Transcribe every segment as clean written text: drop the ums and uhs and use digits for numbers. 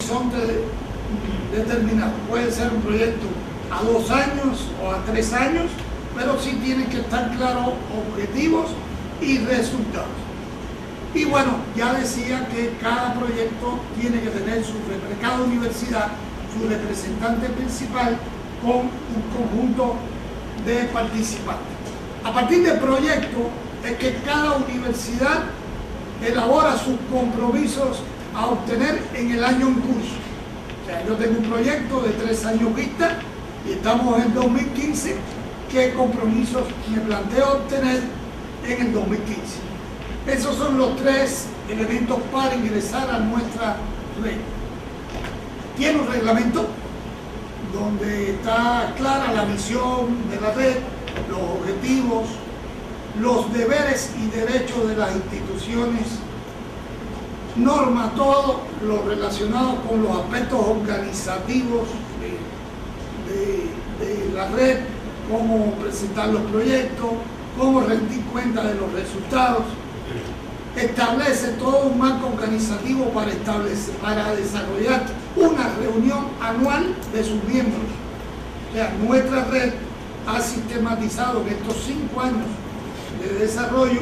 horizonte determinado. Puede ser un proyecto a 2 años o a 3 años, pero sí tienen que estar claros objetivos y resultados. Y bueno, ya decía que cada proyecto tiene que tener cada universidad, su representante principal con un conjunto de participantes. A partir del proyecto es que cada universidad elabora sus compromisos a obtener en el año en curso. O sea, yo tengo un proyecto de 3 años vista y estamos en 2015. ¿Qué compromisos me planteo obtener en el 2015? Esos son los 3 elementos para ingresar a nuestra red. Tiene un reglamento donde está clara la misión de la red, los objetivos, los deberes y derechos de las instituciones, norma todo lo relacionado con los aspectos organizativos de la red, cómo presentar los proyectos, cómo rendir cuenta de los resultados. Establece todo un marco organizativo para desarrollar una reunión anual de sus miembros. O sea, nuestra red ha sistematizado en estos 5 años de desarrollo,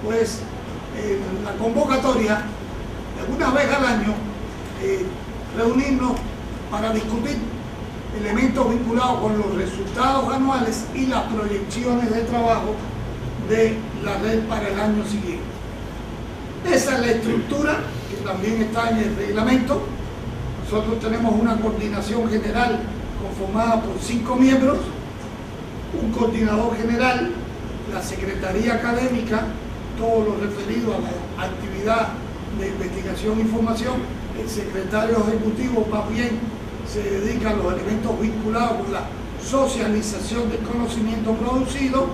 pues la convocatoria de una vez al año, reunirnos para discutir elementos vinculados con los resultados anuales y las proyecciones de trabajo de la red para el año siguiente. Esa es la estructura que también está en el reglamento. Nosotros tenemos una coordinación general conformada por 5 miembros, un coordinador general, la secretaría académica, todo lo referido a la actividad de investigación e información, el secretario ejecutivo más bien se dedica a los elementos vinculados con la socialización del conocimiento producido,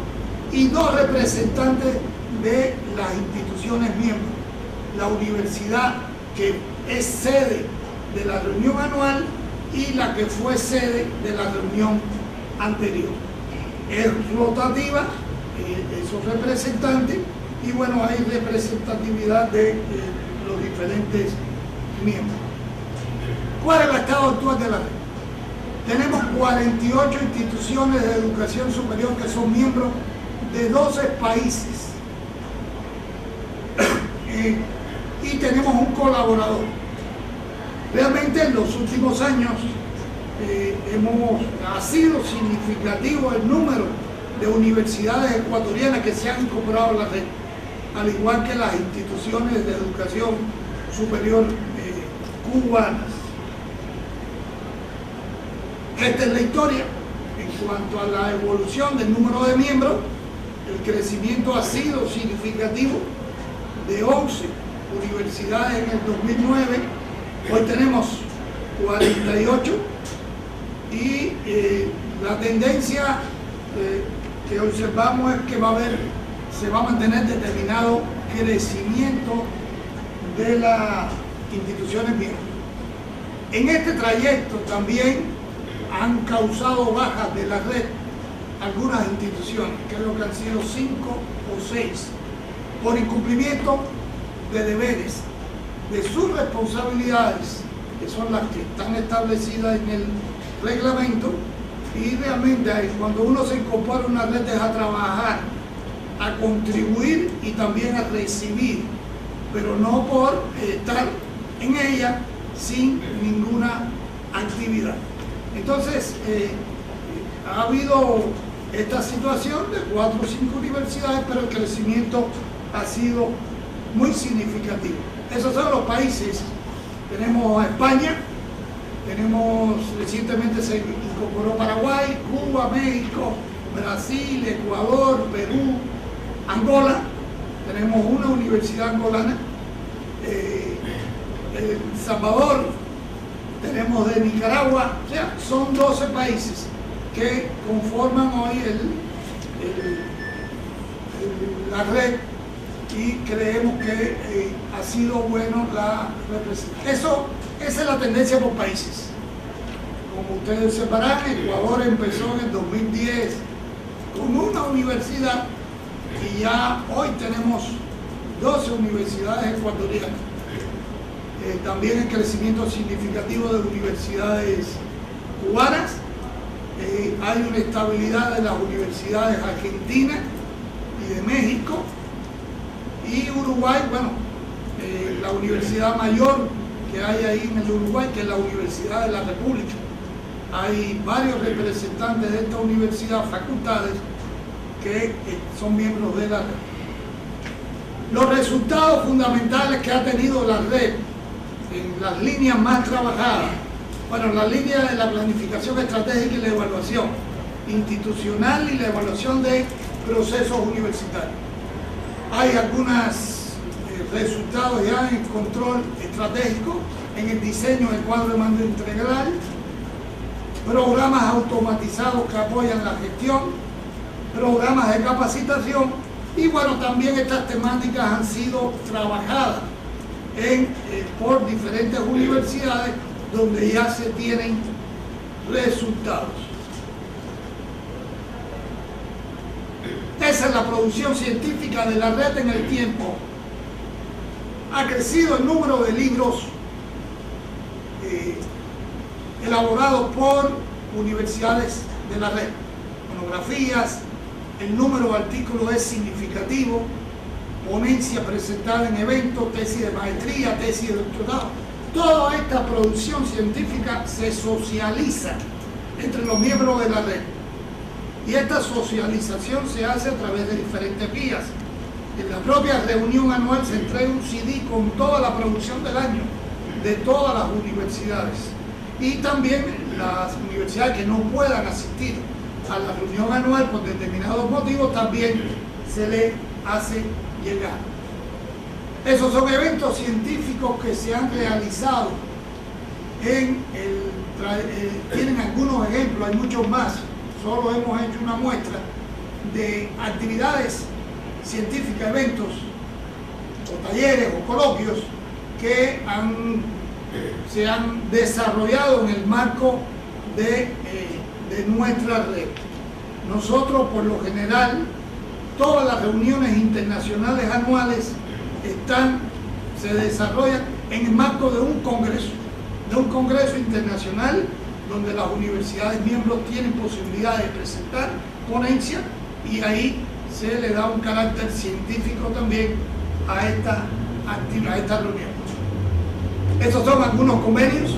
y 2 representantes de las instituciones miembros, la universidad que es sede de la reunión anual y la que fue sede de la reunión anterior. Es rotativa esos representantes, y bueno, hay representatividad de los diferentes miembros. ¿Cuál es el estado actual de la red? Tenemos 48 instituciones de educación superior que son miembros de 12 países y tenemos un colaborador. Realmente en los últimos años ha sido significativo el número de universidades ecuatorianas que se han incorporado a la red, al igual que las instituciones de educación superior cubanas. Esta es la historia en cuanto a la evolución del número de miembros. El crecimiento ha sido significativo, de 11 universidades en el 2009, hoy tenemos 48, y la tendencia que observamos es que se va a mantener determinado crecimiento de las instituciones miembros. En este trayecto también han causado bajas de la red algunas instituciones, creo que han sido 5 o 6, por incumplimiento de deberes, de sus responsabilidades, que son las que están establecidas en el reglamento. Y realmente cuando uno se incorpora a una red, deja trabajar, a contribuir y también a recibir, pero no por estar en ella sin ninguna actividad. Entonces, ha habido esta situación de 4 o 5 universidades, pero el crecimiento ha sido muy significativo. Esos son los países. Tenemos a España, recientemente se incorporó Paraguay, Cuba, México, Brasil, Ecuador, Perú, Angola. Tenemos una universidad angolana, El Salvador, tenemos de Nicaragua. O sea, son 12 países que conforman hoy la red, y creemos que ha sido bueno la representación. Esa es la tendencia por países. Como ustedes separarán, Ecuador empezó en el 2010 con una universidad, y ya hoy tenemos 12 universidades ecuatorianas. También el crecimiento significativo de universidades cubanas. Hay una estabilidad de las universidades argentinas y de México. Y Uruguay, bueno, la universidad mayor que hay ahí en el Uruguay, que es la Universidad de la República. Hay varios representantes de esta universidad, facultades, que son miembros de la red. Los resultados fundamentales que ha tenido la red en las líneas más trabajadas, bueno, la línea de la planificación estratégica y la evaluación institucional y la evaluación de procesos universitarios. Hay algunos resultados ya en control estratégico, en el diseño del cuadro de mando integral, programas automatizados que apoyan la gestión, programas de capacitación y bueno, también estas temáticas han sido trabajadas por diferentes universidades donde ya se tienen resultados. Esa es la producción científica de la red en el tiempo. Ha crecido el número de libros elaborados por universidades de la red, monografías, el número de artículos es significativo, ponencia presentada en eventos, tesis de maestría, tesis de doctorado. Toda esta producción científica se socializa entre los miembros de la red. Y esta socialización se hace a través de diferentes vías. En la propia reunión anual se entrega un CD con toda la producción del año de todas las universidades. Y también las universidades que no puedan asistir a la reunión anual por determinados motivos también se le hace llegar. Esos son eventos científicos que se han realizado tienen algunos ejemplos, hay muchos más, solo hemos hecho una muestra de actividades científicas, eventos o talleres o coloquios que se han desarrollado en el marco de nuestra red. Nosotros, por lo general, todas las reuniones internacionales anuales se desarrollan en el marco de un congreso internacional donde las universidades miembros tienen posibilidad de presentar ponencias y ahí se le da un carácter científico también a esta reunión. Estos son algunos convenios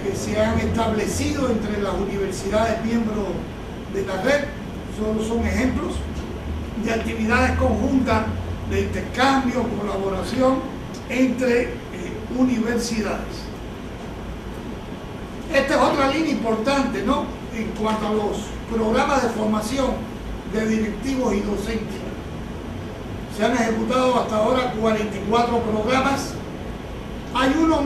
que se han establecido entre las universidades miembros de la red. Solo son ejemplos de actividades conjuntas de intercambio, colaboración entre universidades. Esta es otra línea importante, ¿no?, en cuanto a los programas de formación de directivos y docentes. Se han ejecutado hasta ahora 44 programas. Hay uno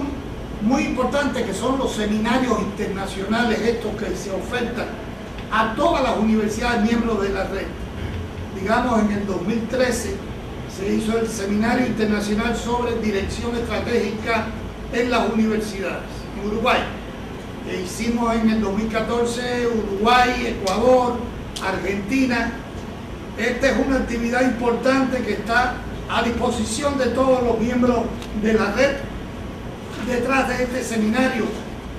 muy importante que son los seminarios internacionales, estos que se ofertan a todas las universidades miembros de la red. Digamos, en el 2013 se hizo el Seminario Internacional sobre Dirección Estratégica en las Universidades, en Uruguay. Hicimos en el 2014 Uruguay, Ecuador, Argentina. Esta es una actividad importante que está a disposición de todos los miembros de la red. Detrás de este seminario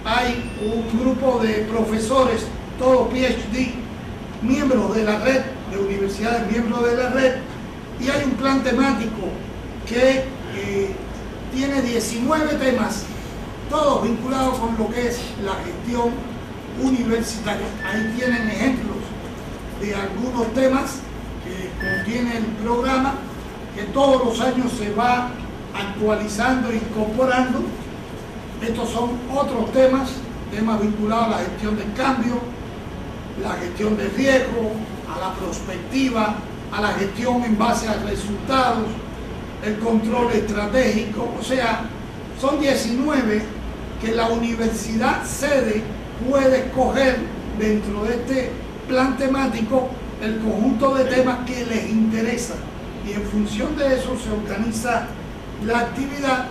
hay un grupo de profesores, todos PhD, miembros de la red, de universidades miembros de la red, y hay un plan temático que tiene 19 temas, todos vinculados con lo que es la gestión universitaria. Ahí tienen ejemplos de algunos temas que contiene el programa, que todos los años se va actualizando e incorporando. Estos son otros temas vinculados a la gestión del cambio, la gestión del riesgo, a la prospectiva, a la gestión en base a resultados, el control estratégico. O sea, son 19 que la universidad sede puede escoger dentro de este plan temático el conjunto de temas que les interesa, y en función de eso se organiza la actividad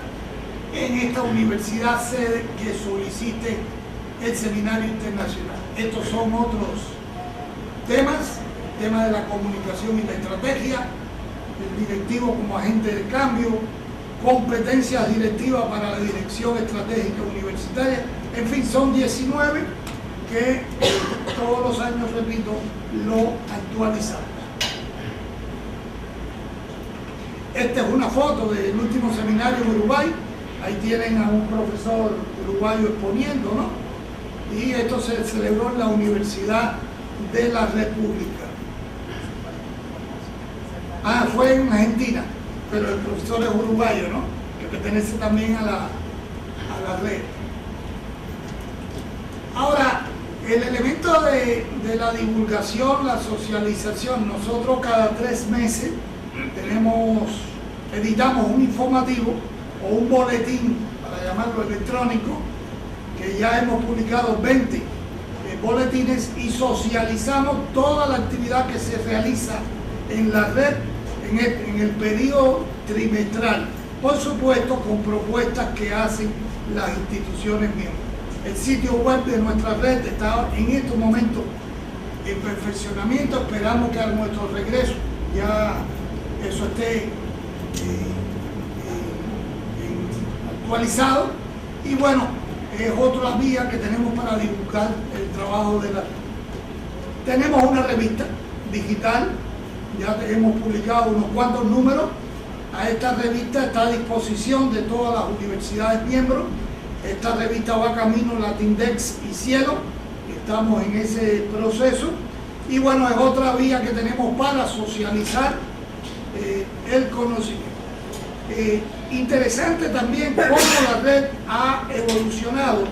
en esta universidad sede que solicite el seminario internacional. Estos son otros temas, el tema de la comunicación y la estrategia, el directivo como agente de cambio, competencias directivas para la dirección estratégica universitaria. En fin, son 19 que todos los años, repito, lo actualizamos. Esta es una foto del último seminario en Uruguay. Ahí tienen a un profesor uruguayo exponiendo, ¿no? Y esto se celebró en la Universidad de la República. Ah, fue en Argentina, pero el profesor es uruguayo, ¿no? Que pertenece también a la red. Ahora, el elemento de la divulgación, la socialización, nosotros cada 3 meses editamos un informativo o un boletín, para llamarlo electrónico, que ya hemos publicado 20 boletines, y socializamos toda la actividad que se realiza en la red en el periodo trimestral, por supuesto con propuestas que hacen las instituciones miembros. El sitio web de nuestra red está en estos momentos en perfeccionamiento. Esperamos que a nuestro regreso ya eso esté actualizado, y bueno, es otra vía que tenemos para divulgar el trabajo de la red. Tenemos una revista digital, ya hemos publicado unos cuantos números. A esta revista está a disposición de todas las universidades miembros. Esta revista va camino Latindex y Cielo, estamos en ese proceso, y bueno, es otra vía que tenemos para socializar el conocimiento. Interesante también cómo la red ha evolucionado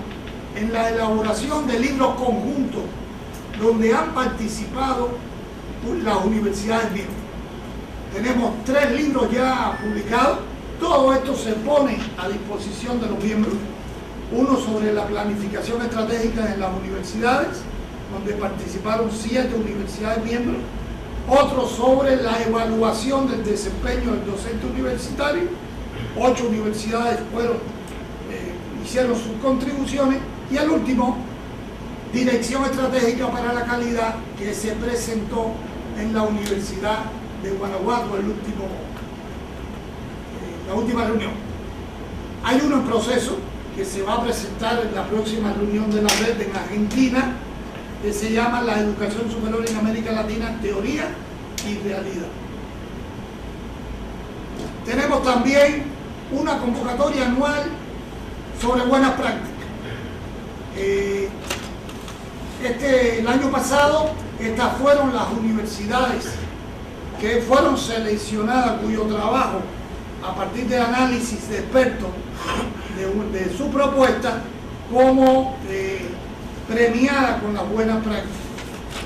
en la elaboración de libros conjuntos donde han participado las universidades miembros. Tenemos 3 libros ya publicados. Todo esto se pone a disposición de los miembros. Uno sobre la planificación estratégica en las universidades, donde participaron 7 universidades miembros. Otro sobre la evaluación del desempeño del docente universitario. 8 universidades hicieron sus contribuciones. Y el último, Dirección Estratégica para la Calidad, que se presentó en la Universidad de Guanajuato, la última reunión. Hay uno en proceso que se va a presentar en la próxima reunión de la red en Argentina, que se llama La Educación Superior en América Latina, Teoría y Realidad. Tenemos también una convocatoria anual sobre buenas prácticas. El año pasado, estas fueron las universidades que fueron seleccionadas, cuyo trabajo, a partir de análisis de expertos de su propuesta, como premiada con las buenas prácticas.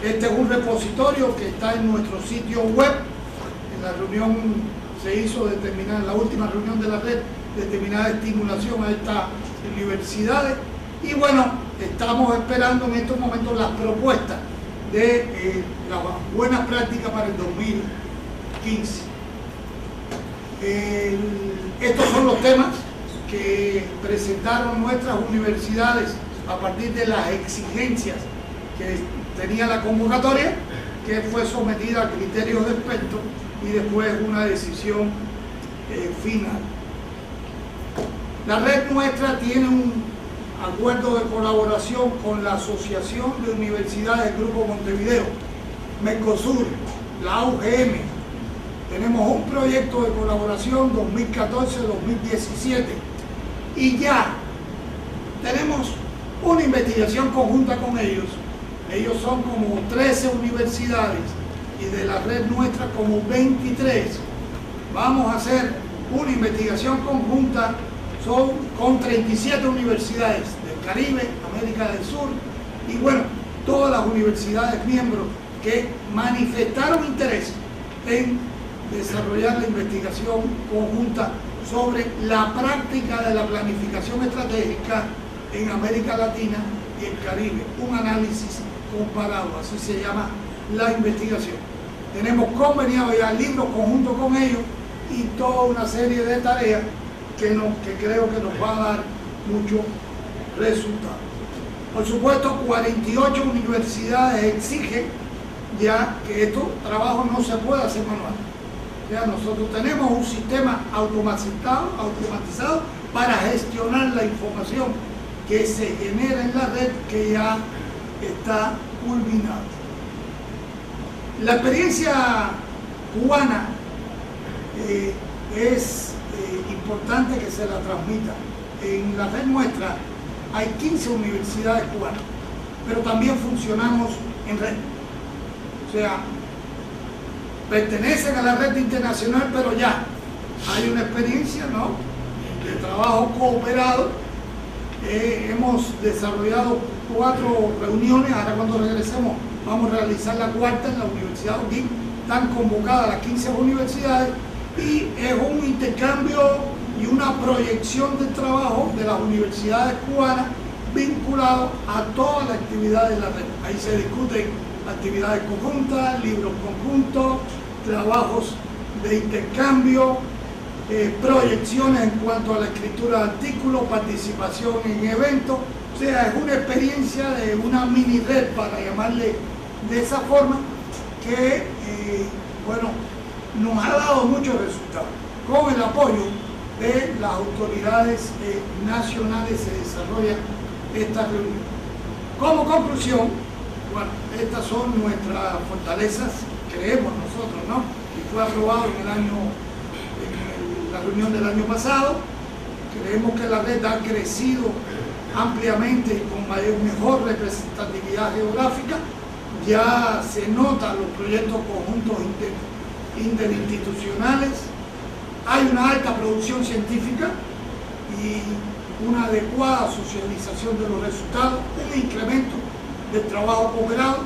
Este es un repositorio que está en nuestro sitio web. En la reunión se hizo determinar, en la última reunión de la red, determinada estimulación a estas universidades, y bueno, estamos esperando en estos momentos las propuestas de las buenas prácticas para el 2015. Estos son los temas que presentaron nuestras universidades a partir de las exigencias que tenía la convocatoria, que fue sometida a criterios de expertos y después una decisión final. La red nuestra tiene un acuerdo de colaboración con la Asociación de Universidades del Grupo Montevideo, Mercosur, la UGM. Tenemos un proyecto de colaboración 2014-2017 y ya tenemos una investigación conjunta con ellos. Ellos son como 13 universidades y de la red nuestra como 23. Vamos a hacer una investigación conjunta con 37 universidades del Caribe, América del Sur, y bueno, todas las universidades miembros que manifestaron interés en desarrollar la investigación conjunta sobre la práctica de la planificación estratégica en América Latina y el Caribe, un análisis comparado, así se llama la investigación. Tenemos conveniado ya libros conjuntos con ellos y toda una serie de tareas que creo que nos va a dar mucho resultado. Por supuesto, 48 universidades exigen ya que estos trabajos no se puede hacer manual. O sea, nosotros tenemos un sistema automatizado para gestionar la información que se genera en la red, que ya está culminada. La experiencia cubana es importante que se la transmita. En la red nuestra hay 15 universidades cubanas, pero también funcionamos en red. O sea, pertenecen a la red internacional, pero ya hay una experiencia, ¿no?, de trabajo cooperado. Hemos desarrollado 4 reuniones. Ahora, cuando regresemos, vamos a realizar la cuarta en la Universidad O'Higgins. Están convocadas las 15 universidades y es un intercambio y una proyección del trabajo de las universidades cubanas vinculado a toda la actividad de la red. Ahí se discuten actividades conjuntas, libros conjuntos, trabajos de intercambio, proyecciones en cuanto a la escritura de artículos, participación en eventos. O sea, es una experiencia de una mini red, para llamarle de esa forma, que bueno, nos ha dado muchos resultados. Con el apoyo de las autoridades nacionales se desarrolla esta reunión. Como conclusión, bueno, estas son nuestras fortalezas, creemos nosotros, ¿no? Y fue aprobado en la reunión del año pasado. Creemos que la red ha crecido ampliamente y con mejor representatividad geográfica. Ya se notan los proyectos conjuntos interinstitucionales. Hay una alta producción científica y una adecuada socialización de los resultados, un incremento del trabajo cooperado,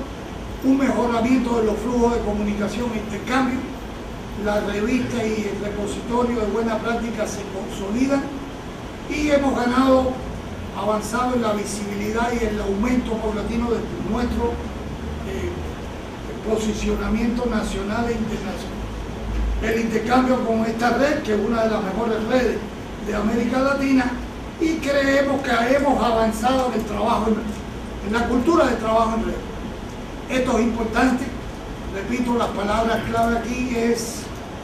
un mejoramiento de los flujos de comunicación e intercambio. La revista y el repositorio de buena práctica se consolidan y hemos avanzado en la visibilidad y el aumento paulatino de nuestro posicionamiento nacional e internacional. El intercambio con esta red, que es una de las mejores redes de América Latina, y creemos que hemos avanzado en el trabajo en la cultura del trabajo en red. Esto es importante. Repito, las palabras clave aquí es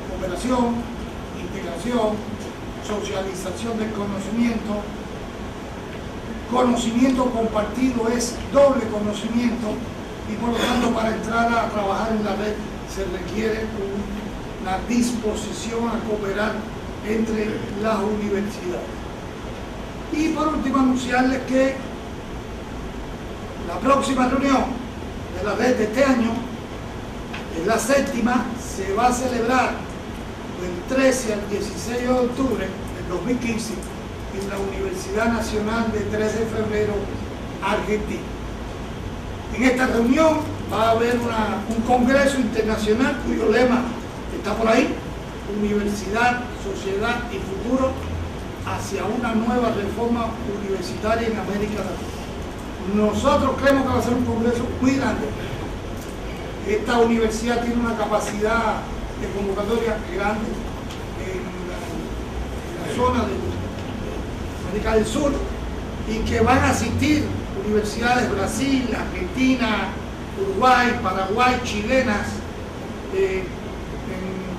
cooperación, integración, socialización del conocimiento. Conocimiento compartido es doble conocimiento, y por lo tanto, para entrar a trabajar en la red se requiere una disposición a cooperar entre las universidades. Y por último, anunciarles que la próxima reunión de la red de este año, es la 7ª, se va a celebrar del 13 al 16 de octubre del 2015 en la Universidad Nacional de 3 de Febrero, Argentina. En esta reunión va a haber un congreso internacional cuyo lema está por ahí: Universidad, Sociedad y Futuro hacia una nueva reforma universitaria en América Latina. Nosotros creemos que va a ser un congreso muy grande. Esta universidad tiene una capacidad de convocatoria grande en la zona de América del Sur, y que van a asistir universidades de Brasil, Argentina, Uruguay, Paraguay, chilenas,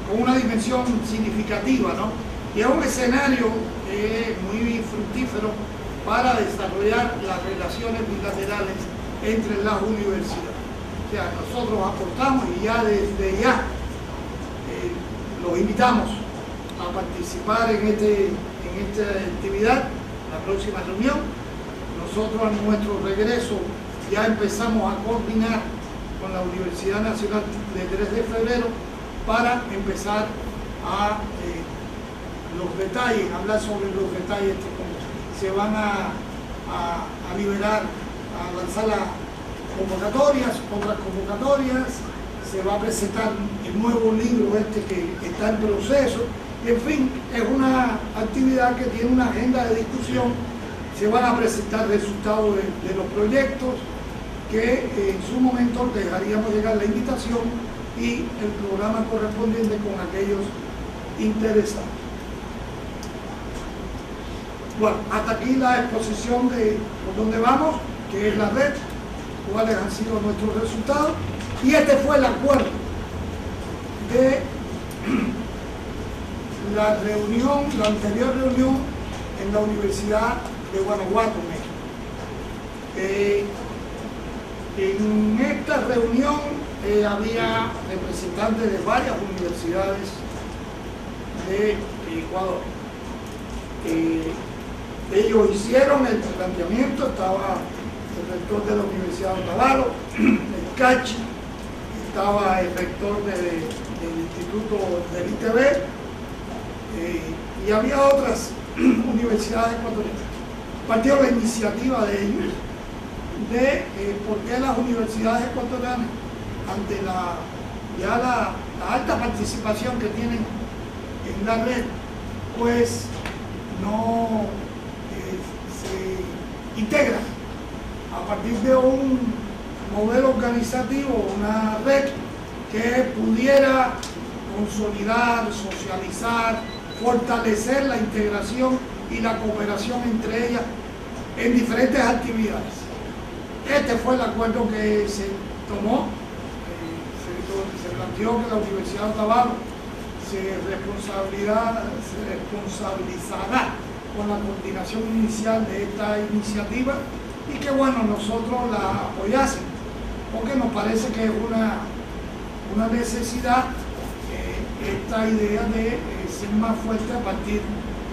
con una dimensión significativa, ¿no? Y es un escenario muy fructífero para desarrollar las relaciones bilaterales entre las universidades. O sea, nosotros aportamos y ya desde ya los invitamos a participar en esta actividad, la próxima reunión. Nosotros, a nuestro regreso, ya empezamos a coordinar con la Universidad Nacional de 3 de Febrero para empezar a los detalles, hablar sobre los detalles que se van a liberar, a lanzar las convocatorias, otras convocatorias. Se va a presentar el nuevo libro que está en proceso. En fin, es una actividad que tiene una agenda de discusión. Se van a presentar resultados de los proyectos, que en su momento dejaríamos llegar la invitación y el programa correspondiente con aquellos interesados. Bueno, hasta aquí la exposición de por dónde vamos, que es la red, cuáles han sido nuestros resultados, y este fue el acuerdo de la anterior reunión en la Universidad de Guanajuato, México. En esta reunión había representantes de varias universidades de Ecuador. Ellos hicieron el planteamiento, estaba el rector de la Universidad de Otavalo, el CACHI, estaba el rector del Instituto del ITB, y había otras universidades ecuatorianas. Partió la iniciativa de ellos de por qué las universidades ecuatorianas, ante la alta participación que tienen en la red, pues no se integran a partir de un modelo organizativo, una red que pudiera consolidar, socializar, fortalecer la integración y la cooperación entre ellas en diferentes actividades. Este fue el acuerdo que se tomó, se planteó que la Universidad de Otavalo se responsabilizará con la coordinación inicial de esta iniciativa y que bueno, nosotros la apoyásemos, porque nos parece que es una necesidad esta idea de ser más fuerte a partir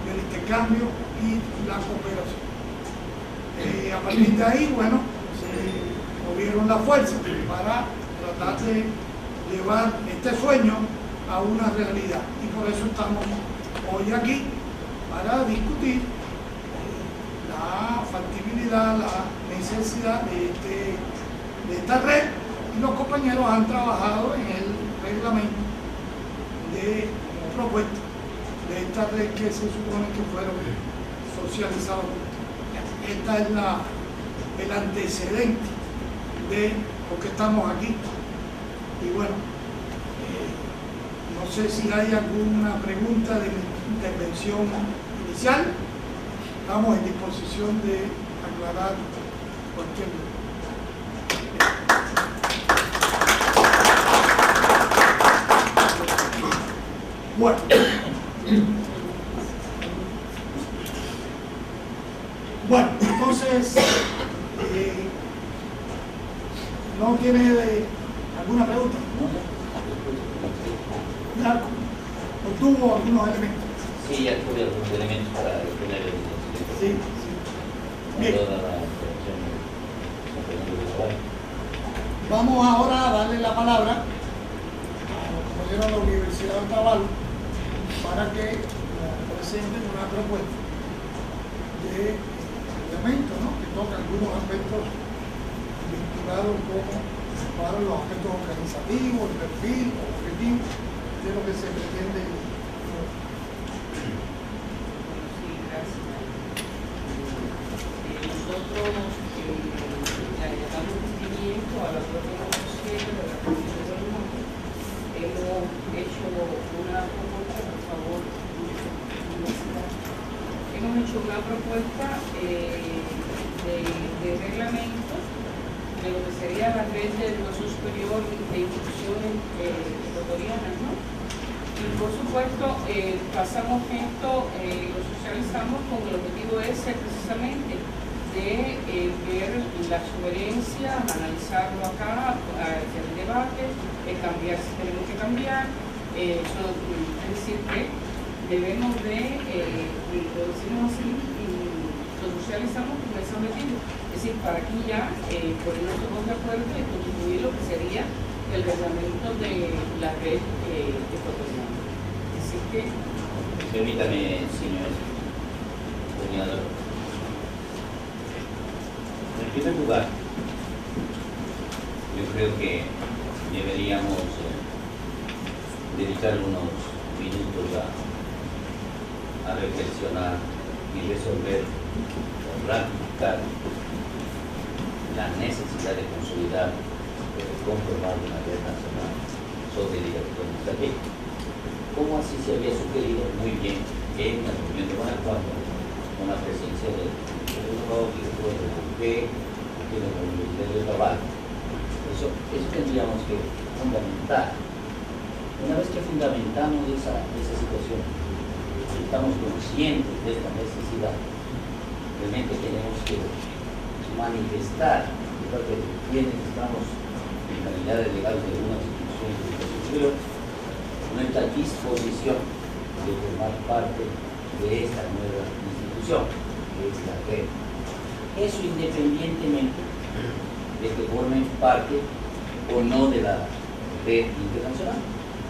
del intercambio y la cooperación. A partir de ahí, bueno, se movieron las fuerzas para tratar de llevar este sueño a una realidad. Y por eso estamos hoy aquí para discutir la factibilidad, la necesidad de esta red. Y los compañeros han trabajado en el reglamento como propuesta de esta red que se supone que fueron socializados. Esta es el antecedente de por qué estamos aquí. Y bueno, no sé si hay alguna pregunta de mi intervención inicial. Estamos en disposición de aclarar cualquier duda. Bueno, entonces, ¿no tiene alguna pregunta? ¿No? ¿O tuvo algunos elementos? Sí, ya tuve algunos elementos para exponer el sí. Bien. Vamos ahora a darle la palabra a los compañeros de la Universidad de Otavalo para que presenten una propuesta de reglamento, ¿no?, que toca algunos aspectos vinculados como para los aspectos organizativos, el perfil, objetivo de lo que se pretende. Sí, gracias. Nosotros le damos cumplimiento a la propia de la Comisión de Salud. Hemos hecho una propuesta, por favor, hemos hecho una propuesta de reglamento de lo que sería la red de educación superior de instituciones ecuatorianas, ¿no? Y por supuesto, pasamos esto, lo socializamos con el objetivo ese precisamente de ver la sugerencia, analizarlo acá, hacer el debate, cambiar si tenemos que cambiar. Es decir, que debemos de, lo decimos así, lo socializamos con ese objetivo. Es decir, para aquí ya ponernos todos de acuerdo y contribuir lo que sería el reglamento de la red ecuatoriana. Así que... Permítame, señor coordinador. En primer lugar, yo creo que deberíamos dedicar unos minutos a reflexionar y resolver o ratificar la necesidad de consolidar o de conformar una red nacional sobre dirección estratégica. Como así se había sugerido muy bien en la reunión de Guanajuato, con la presencia del tecnológico, del UP, de la Universidad de Otavalo. Eso tendríamos que fundamentar. Una vez que fundamentamos esa situación, estamos conscientes de esta necesidad, realmente tenemos que manifestar de parte de quienes estamos en calidad de delegados de algunas instituciones de educación superior nuestra disposición de formar parte de esta nueva institución, que es la red. Eso independientemente de que formen parte o no de la red internacional,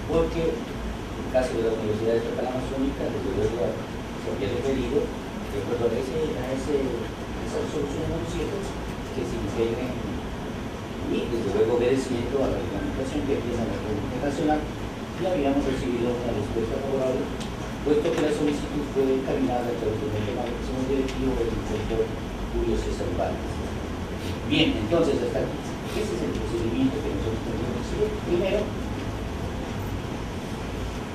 porque en el caso de la Universidad Estatal Amazónica, desde luego se había referido de acuerdo a esa resolución número 7, que se integren y desde luego obedeciendo a la reglamentación que tiene la red internacional, y habíamos recibido una respuesta favorable, puesto que la solicitud fue encaminada a través del máximo directivo del inspector Julio César Vargas. Bien, entonces hasta aquí, ese es el procedimiento que nosotros tenemos que seguir. Primero,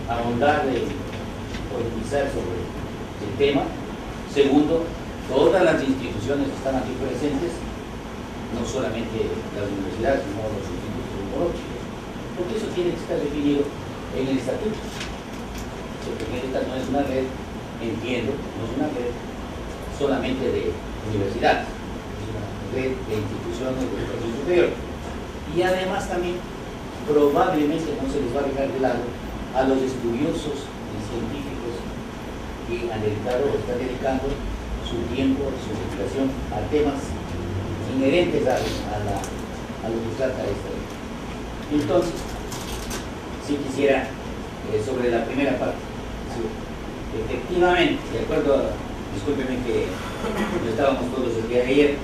ahondar y profundizar sobre el tema. Segundo, todas las instituciones que están aquí presentes, no solamente las universidades, sino los institutos homológicos, porque eso tiene que estar definido en el estatuto. Porque esta no es una red, entiendo, no es una red solamente de universidades, es una red de instituciones de educación superior. Y además también probablemente no se les va a dejar de lado a los estudiosos y científicos que han dedicado o están dedicando su tiempo, su dedicación a temas inherentes a lo que trata esta ley. Entonces, si quisiera, sobre la primera parte, sí, efectivamente, de acuerdo, discúlpenme que no estábamos todos el día de ayer,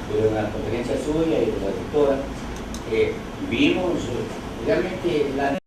pero en una conferencia suya y de la doctora, vimos realmente la